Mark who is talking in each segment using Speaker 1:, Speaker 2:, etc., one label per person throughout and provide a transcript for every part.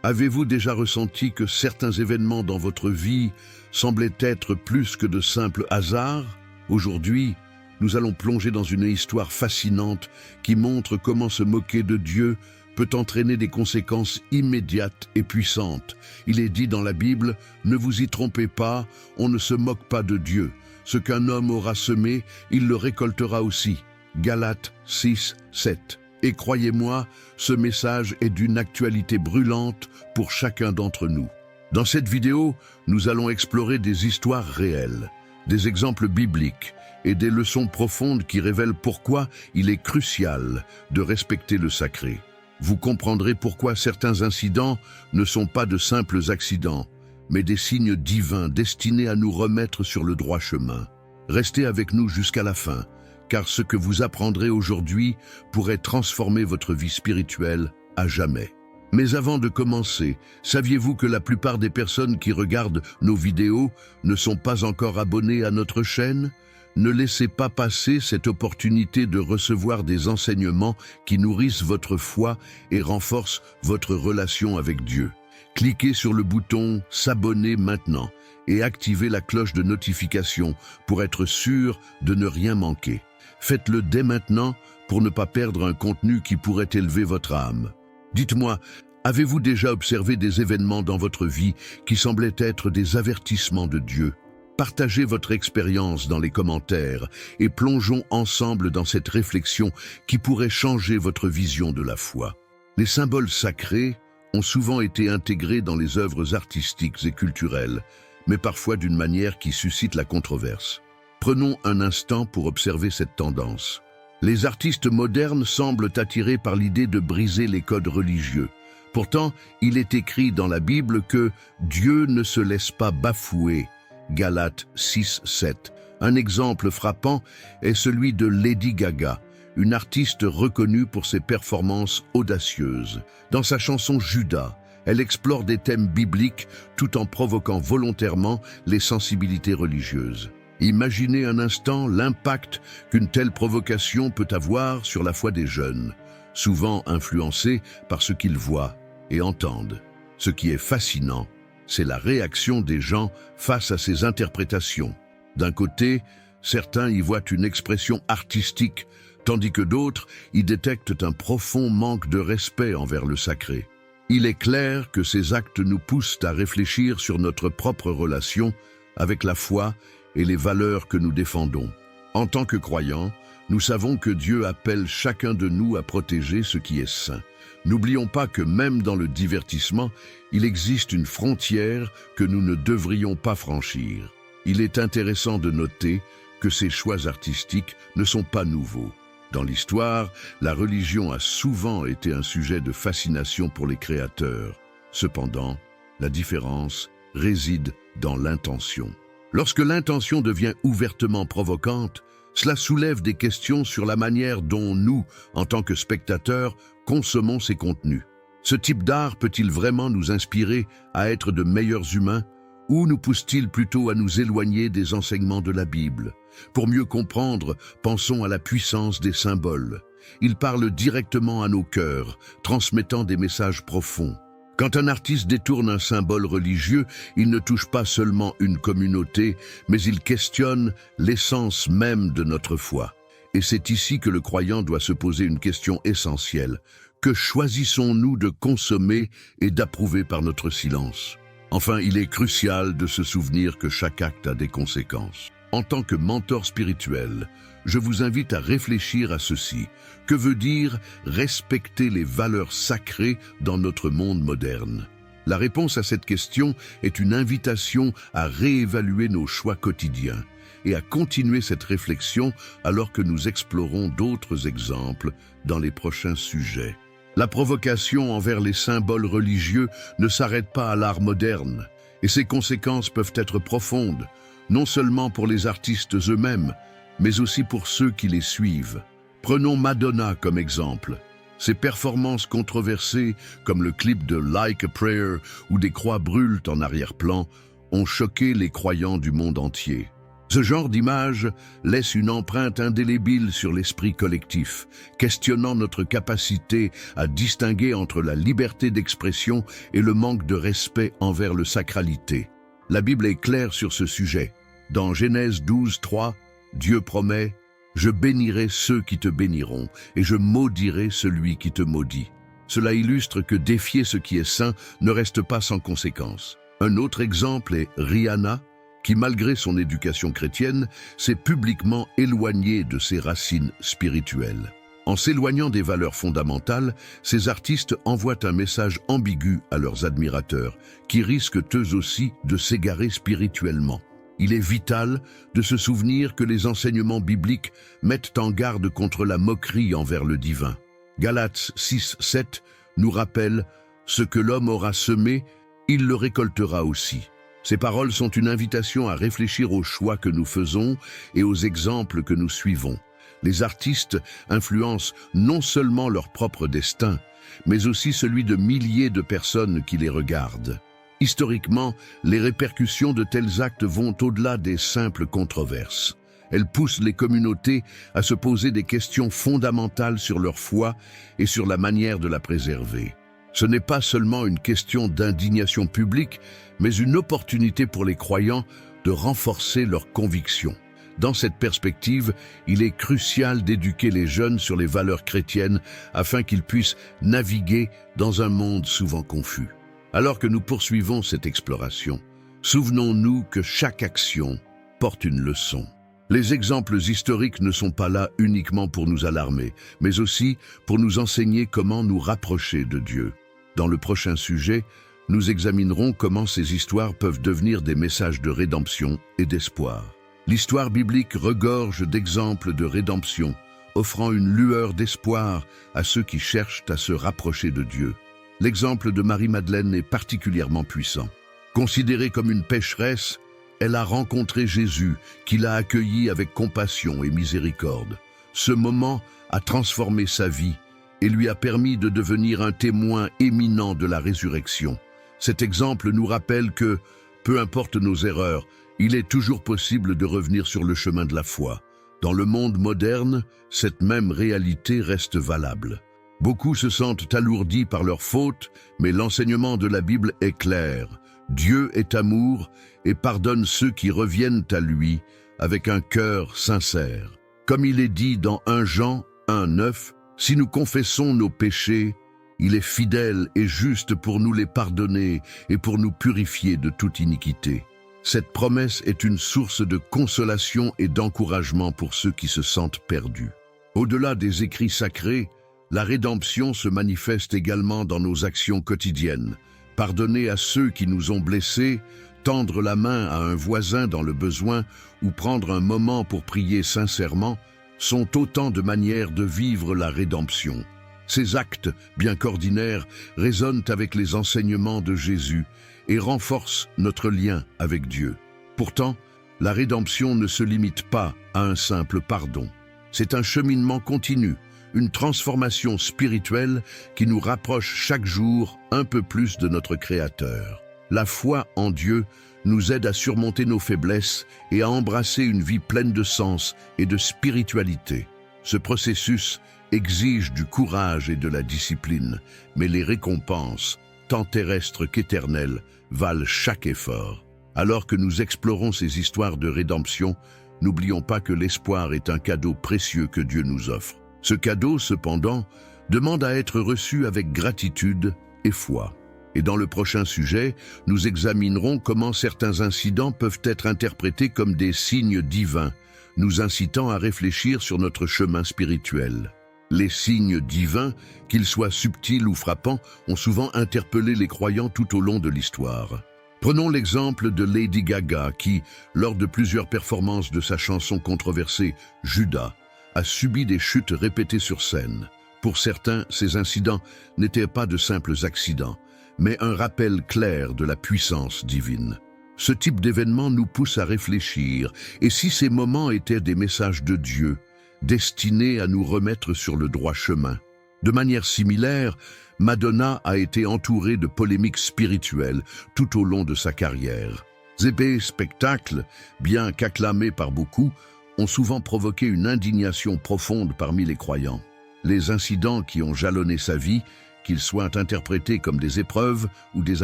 Speaker 1: Avez-vous déjà ressenti que certains événements dans votre vie semblaient être plus que de simples hasards? Aujourd'hui, nous allons plonger dans une histoire fascinante qui montre comment se moquer de Dieu peut entraîner des conséquences immédiates et puissantes. Il est dit dans la Bible, « Ne vous y trompez pas, on ne se moque pas de Dieu. Ce qu'un homme aura semé, il le récoltera aussi. » Galates 6, 7. Et croyez-moi, ce message est d'une actualité brûlante pour chacun d'entre nous. Dans cette vidéo, nous allons explorer des histoires réelles, des exemples bibliques et des leçons profondes qui révèlent pourquoi il est crucial de respecter le sacré. Vous comprendrez pourquoi certains incidents ne sont pas de simples accidents, mais des signes divins destinés à nous remettre sur le droit chemin. Restez avec nous jusqu'à la fin, car ce que vous apprendrez aujourd'hui pourrait transformer votre vie spirituelle à jamais. Mais avant de commencer, saviez-vous que la plupart des personnes qui regardent nos vidéos ne sont pas encore abonnées à notre chaîne? Ne laissez pas passer cette opportunité de recevoir des enseignements qui nourrissent votre foi et renforcent votre relation avec Dieu. Cliquez sur le bouton « S'abonner maintenant » et activez la cloche de notification pour être sûr de ne rien manquer. Faites-le dès maintenant pour ne pas perdre un contenu qui pourrait élever votre âme. Dites-moi, avez-vous déjà observé des événements dans votre vie qui semblaient être des avertissements de Dieu? Partagez votre expérience dans les commentaires et plongeons ensemble dans cette réflexion qui pourrait changer votre vision de la foi. Les symboles sacrés ont souvent été intégrés dans les œuvres artistiques et culturelles, mais parfois d'une manière qui suscite la controverse. Prenons un instant pour observer cette tendance. Les artistes modernes semblent attirés par l'idée de briser les codes religieux. Pourtant, il est écrit dans la Bible que Dieu ne se laisse pas bafouer. Galates 6, 7. Un exemple frappant est celui de Lady Gaga, une artiste reconnue pour ses performances audacieuses. Dans sa chanson Judas, elle explore des thèmes bibliques tout en provoquant volontairement les sensibilités religieuses. Imaginez un instant l'impact qu'une telle provocation peut avoir sur la foi des jeunes, souvent influencés par ce qu'ils voient et entendent. Ce qui est fascinant, c'est la réaction des gens face à ces interprétations. D'un côté, certains y voient une expression artistique, tandis que d'autres y détectent un profond manque de respect envers le sacré. Il est clair que ces actes nous poussent à réfléchir sur notre propre relation avec la foi et les valeurs que nous défendons. En tant que croyants, nous savons que Dieu appelle chacun de nous à protéger ce qui est saint. N'oublions pas que même dans le divertissement, il existe une frontière que nous ne devrions pas franchir. Il est intéressant de noter que ces choix artistiques ne sont pas nouveaux. Dans l'histoire, la religion a souvent été un sujet de fascination pour les créateurs. Cependant, la différence réside dans l'intention. Lorsque l'intention devient ouvertement provocante, cela soulève des questions sur la manière dont nous, en tant que spectateurs, consommons ces contenus. Ce type d'art peut-il vraiment nous inspirer à être de meilleurs humains ou nous pousse-t-il plutôt à nous éloigner des enseignements de la Bible? Pour mieux comprendre, pensons à la puissance des symboles. Ils parlent directement à nos cœurs, transmettant des messages profonds. Quand un artiste détourne un symbole religieux, il ne touche pas seulement une communauté, mais il questionne l'essence même de notre foi. Et c'est ici que le croyant doit se poser une question essentielle. Que choisissons-nous de consommer et d'approuver par notre silence? Enfin, il est crucial de se souvenir que chaque acte a des conséquences. En tant que mentor spirituel, je vous invite à réfléchir à ceci. Que veut dire respecter les valeurs sacrées dans notre monde moderne? La réponse à cette question est une invitation à réévaluer nos choix quotidiens et à continuer cette réflexion alors que nous explorons d'autres exemples dans les prochains sujets. La provocation envers les symboles religieux ne s'arrête pas à l'art moderne, et ses conséquences peuvent être profondes, non seulement pour les artistes eux-mêmes, mais aussi pour ceux qui les suivent. Prenons Madonna comme exemple. Ses performances controversées, comme le clip de Like a Prayer où des croix brûlent en arrière-plan, ont choqué les croyants du monde entier. Ce genre d'image laisse une empreinte indélébile sur l'esprit collectif, questionnant notre capacité à distinguer entre la liberté d'expression et le manque de respect envers le sacralité. La Bible est claire sur ce sujet. Dans Genèse 12, 3, Dieu promet « Je bénirai ceux qui te béniront, et je maudirai celui qui te maudit ». Cela illustre que défier ce qui est saint ne reste pas sans conséquence. Un autre exemple est Rihanna, qui, malgré son éducation chrétienne, s'est publiquement éloignée de ses racines spirituelles. En s'éloignant des valeurs fondamentales, ces artistes envoient un message ambigu à leurs admirateurs, qui risquent eux aussi de s'égarer spirituellement. Il est vital de se souvenir que les enseignements bibliques mettent en garde contre la moquerie envers le divin. Galates 6, 7 nous rappelle « Ce que l'homme aura semé, il le récoltera aussi ». Ces paroles sont une invitation à réfléchir aux choix que nous faisons et aux exemples que nous suivons. Les artistes influencent non seulement leur propre destin, mais aussi celui de milliers de personnes qui les regardent. Historiquement, les répercussions de tels actes vont au-delà des simples controverses. Elles poussent les communautés à se poser des questions fondamentales sur leur foi et sur la manière de la préserver. Ce n'est pas seulement une question d'indignation publique, mais une opportunité pour les croyants de renforcer leurs convictions. Dans cette perspective, il est crucial d'éduquer les jeunes sur les valeurs chrétiennes afin qu'ils puissent naviguer dans un monde souvent confus. Alors que nous poursuivons cette exploration, souvenons-nous que chaque action porte une leçon. Les exemples historiques ne sont pas là uniquement pour nous alarmer, mais aussi pour nous enseigner comment nous rapprocher de Dieu. Dans le prochain sujet, nous examinerons comment ces histoires peuvent devenir des messages de rédemption et d'espoir. L'histoire biblique regorge d'exemples de rédemption, offrant une lueur d'espoir à ceux qui cherchent à se rapprocher de Dieu. L'exemple de Marie-Madeleine est particulièrement puissant. Considérée comme une pécheresse, elle a rencontré Jésus, qui l'a accueillie avec compassion et miséricorde. Ce moment a transformé sa vie et lui a permis de devenir un témoin éminent de la résurrection. Cet exemple nous rappelle que, peu importe nos erreurs, il est toujours possible de revenir sur le chemin de la foi. Dans le monde moderne, cette même réalité reste valable. Beaucoup se sentent alourdis par leurs fautes, mais l'enseignement de la Bible est clair. Dieu est amour et pardonne ceux qui reviennent à lui avec un cœur sincère. Comme il est dit dans 1 Jean 1,9, « Si nous confessons nos péchés, il est fidèle et juste pour nous les pardonner et pour nous purifier de toute iniquité. » Cette promesse est une source de consolation et d'encouragement pour ceux qui se sentent perdus. Au-delà des écrits sacrés, la rédemption se manifeste également dans nos actions quotidiennes. Pardonner à ceux qui nous ont blessés, tendre la main à un voisin dans le besoin ou prendre un moment pour prier sincèrement sont autant de manières de vivre la rédemption. Ces actes, bien qu'ordinaires, résonnent avec les enseignements de Jésus et renforcent notre lien avec Dieu. Pourtant, la rédemption ne se limite pas à un simple pardon. C'est un cheminement continu, une transformation spirituelle qui nous rapproche chaque jour un peu plus de notre Créateur. La foi en Dieu nous aide à surmonter nos faiblesses et à embrasser une vie pleine de sens et de spiritualité. Ce processus exige du courage et de la discipline, mais les récompenses, tant terrestres qu'éternelles, valent chaque effort. Alors que nous explorons ces histoires de rédemption, n'oublions pas que l'espoir est un cadeau précieux que Dieu nous offre. Ce cadeau, cependant, demande à être reçu avec gratitude et foi. Et dans le prochain sujet, nous examinerons comment certains incidents peuvent être interprétés comme des signes divins, nous incitant à réfléchir sur notre chemin spirituel. Les signes divins, qu'ils soient subtils ou frappants, ont souvent interpellé les croyants tout au long de l'histoire. Prenons l'exemple de Lady Gaga qui, lors de plusieurs performances de sa chanson controversée « Judas », a subi des chutes répétées sur scène. Pour certains, ces incidents n'étaient pas de simples accidents, mais un rappel clair de la puissance divine. Ce type d'événement nous pousse à réfléchir, et si ces moments étaient des messages de Dieu, destinés à nous remettre sur le droit chemin? De manière similaire, Madonna a été entourée de polémiques spirituelles tout au long de sa carrière. Épais spectacles, bien qu'acclamés par beaucoup, ont souvent provoqué une indignation profonde parmi les croyants. Les incidents qui ont jalonné sa vie, qu'ils soient interprétés comme des épreuves ou des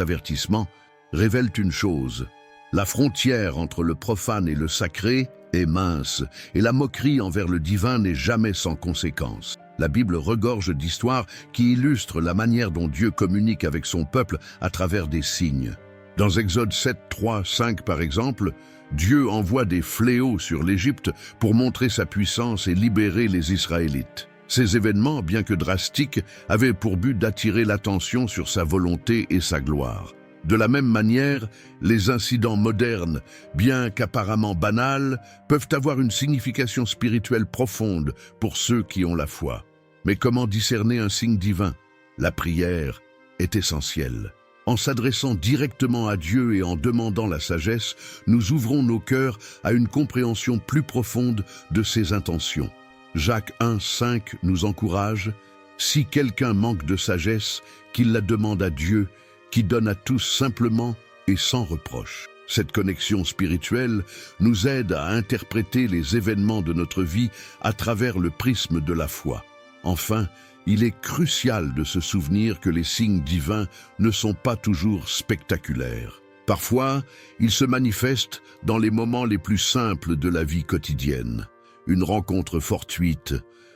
Speaker 1: avertissements, révèlent une chose. La frontière entre le profane et le sacré est mince, et la moquerie envers le divin n'est jamais sans conséquence. La Bible regorge d'histoires qui illustrent la manière dont Dieu communique avec son peuple à travers des signes. Dans Exode 7, 3, 5 par exemple, Dieu envoie des fléaux sur l'Égypte pour montrer sa puissance et libérer les Israélites. Ces événements, bien que drastiques, avaient pour but d'attirer l'attention sur sa volonté et sa gloire. De la même manière, les incidents modernes, bien qu'apparemment banals, peuvent avoir une signification spirituelle profonde pour ceux qui ont la foi. Mais comment discerner un signe divin? La prière est essentielle. En s'adressant directement à Dieu et en demandant la sagesse, nous ouvrons nos cœurs à une compréhension plus profonde de ses intentions. Jacques 1, 5 nous encourage « Si quelqu'un manque de sagesse, qu'il la demande à Dieu, qui donne à tous simplement et sans reproche. » Cette connexion spirituelle nous aide à interpréter les événements de notre vie à travers le prisme de la foi. Enfin, il est crucial de se souvenir que les signes divins ne sont pas toujours spectaculaires. Parfois, ils se manifestent dans les moments les plus simples de la vie quotidienne. Une rencontre fortuite,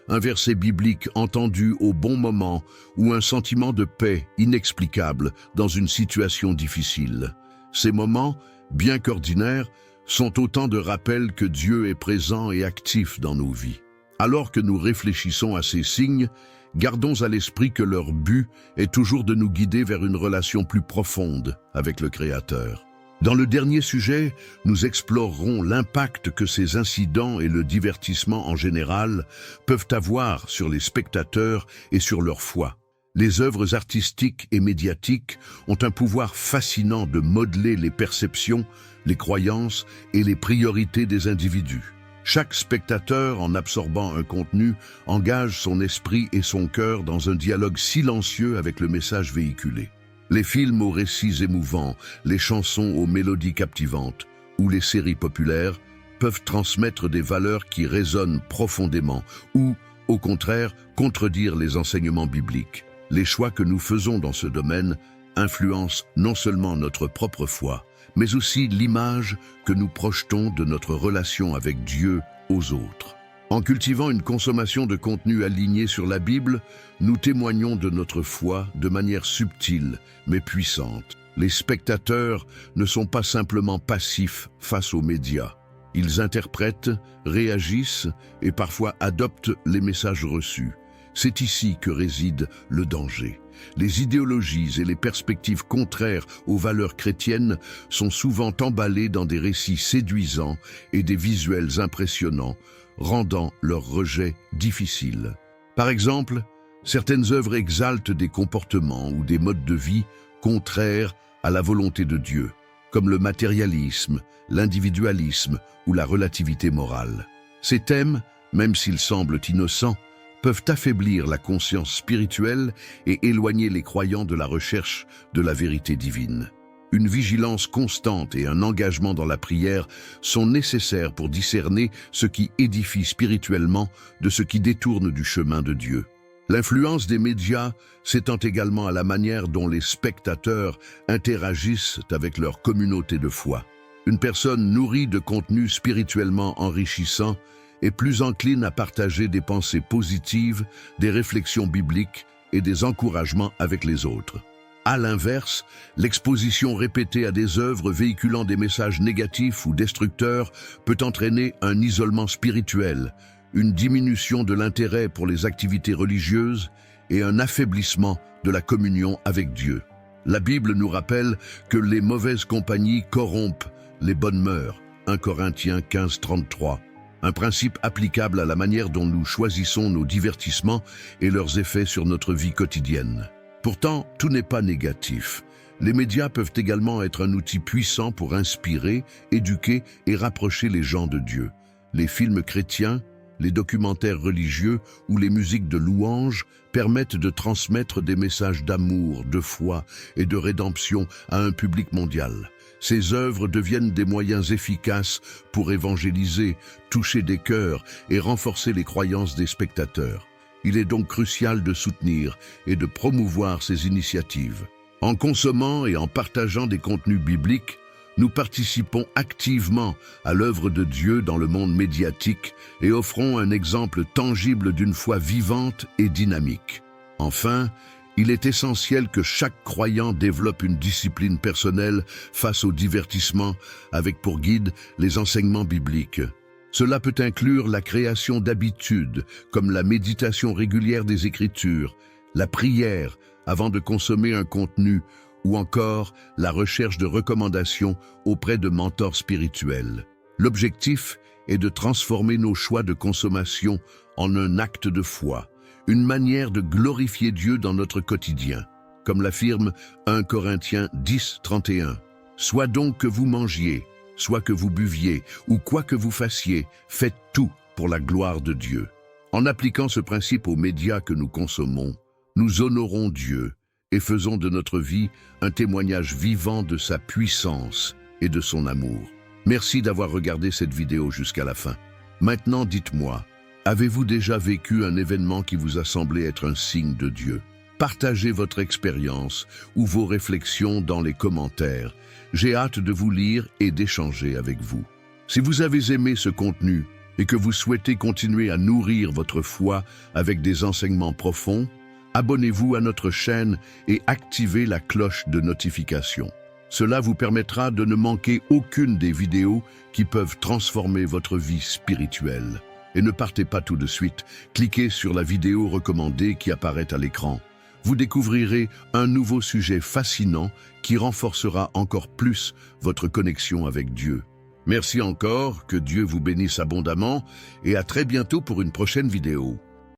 Speaker 1: un verset biblique entendu au bon moment ou un sentiment de paix inexplicable dans une situation difficile. Ces moments, bien qu'ordinaires, sont autant de rappels que Dieu est présent et actif dans nos vies. Alors que nous réfléchissons à ces signes, gardons à l'esprit que leur but est toujours de nous guider vers une relation plus profonde avec le Créateur. Dans le dernier sujet, nous explorerons l'impact que ces incidents et le divertissement en général peuvent avoir sur les spectateurs et sur leur foi. Les œuvres artistiques et médiatiques ont un pouvoir fascinant de modeler les perceptions, les croyances et les priorités des individus. Chaque spectateur, en absorbant un contenu, engage son esprit et son cœur dans un dialogue silencieux avec le message véhiculé. Les films aux récits émouvants, les chansons aux mélodies captivantes ou les séries populaires peuvent transmettre des valeurs qui résonnent profondément ou, au contraire, contredire les enseignements bibliques. Les choix que nous faisons dans ce domaine influencent non seulement notre propre foi, mais aussi l'image que nous projetons de notre relation avec Dieu aux autres. En cultivant une consommation de contenu aligné sur la Bible, nous témoignons de notre foi de manière subtile mais puissante. Les spectateurs ne sont pas simplement passifs face aux médias. Ils interprètent, réagissent et parfois adoptent les messages reçus. C'est ici que réside le danger. Les idéologies et les perspectives contraires aux valeurs chrétiennes sont souvent emballées dans des récits séduisants et des visuels impressionnants, rendant leur rejet difficile. Par exemple, certaines œuvres exaltent des comportements ou des modes de vie contraires à la volonté de Dieu, comme le matérialisme, l'individualisme ou la relativité morale. Ces thèmes, même s'ils semblent innocents, peuvent affaiblir la conscience spirituelle et éloigner les croyants de la recherche de la vérité divine. Une vigilance constante et un engagement dans la prière sont nécessaires pour discerner ce qui édifie spirituellement de ce qui détourne du chemin de Dieu. L'influence des médias s'étend également à la manière dont les spectateurs interagissent avec leur communauté de foi. Une personne nourrie de contenus spirituellement enrichissants est plus encline à partager des pensées positives, des réflexions bibliques et des encouragements avec les autres. À l'inverse, l'exposition répétée à des œuvres véhiculant des messages négatifs ou destructeurs peut entraîner un isolement spirituel, une diminution de l'intérêt pour les activités religieuses et un affaiblissement de la communion avec Dieu. La Bible nous rappelle que les mauvaises compagnies corrompent les bonnes mœurs. 1 Corinthiens 15, 33. Un principe applicable à la manière dont nous choisissons nos divertissements et leurs effets sur notre vie quotidienne. Pourtant, tout n'est pas négatif. Les médias peuvent également être un outil puissant pour inspirer, éduquer et rapprocher les gens de Dieu. Les films chrétiens, les documentaires religieux ou les musiques de louange permettent de transmettre des messages d'amour, de foi et de rédemption à un public mondial. Ces œuvres deviennent des moyens efficaces pour évangéliser, toucher des cœurs et renforcer les croyances des spectateurs. Il est donc crucial de soutenir et de promouvoir ces initiatives. En consommant et en partageant des contenus bibliques, nous participons activement à l'œuvre de Dieu dans le monde médiatique et offrons un exemple tangible d'une foi vivante et dynamique. Enfin, il est essentiel que chaque croyant développe une discipline personnelle face au divertissement avec pour guide les enseignements bibliques. Cela peut inclure la création d'habitudes comme la méditation régulière des Écritures, la prière avant de consommer un contenu ou encore la recherche de recommandations auprès de mentors spirituels. L'objectif est de transformer nos choix de consommation en un acte de foi, une manière de glorifier Dieu dans notre quotidien, comme l'affirme 1 Corinthiens 10, 31. Soit donc que vous mangiez, soit que vous buviez, ou quoi que vous fassiez, faites tout pour la gloire de Dieu. En appliquant ce principe aux médias que nous consommons, nous honorons Dieu et faisons de notre vie un témoignage vivant de sa puissance et de son amour. Merci d'avoir regardé cette vidéo jusqu'à la fin. Maintenant, dites-moi, avez-vous déjà vécu un événement qui vous a semblé être un signe de Dieu? Partagez votre expérience ou vos réflexions dans les commentaires. J'ai hâte de vous lire et d'échanger avec vous. Si vous avez aimé ce contenu et que vous souhaitez continuer à nourrir votre foi avec des enseignements profonds, abonnez-vous à notre chaîne et activez la cloche de notification. Cela vous permettra de ne manquer aucune des vidéos qui peuvent transformer votre vie spirituelle. Et ne partez pas tout de suite, cliquez sur la vidéo recommandée qui apparaît à l'écran. Vous découvrirez un nouveau sujet fascinant qui renforcera encore plus votre connexion avec Dieu. Merci encore, que Dieu vous bénisse abondamment et à très bientôt pour une prochaine vidéo.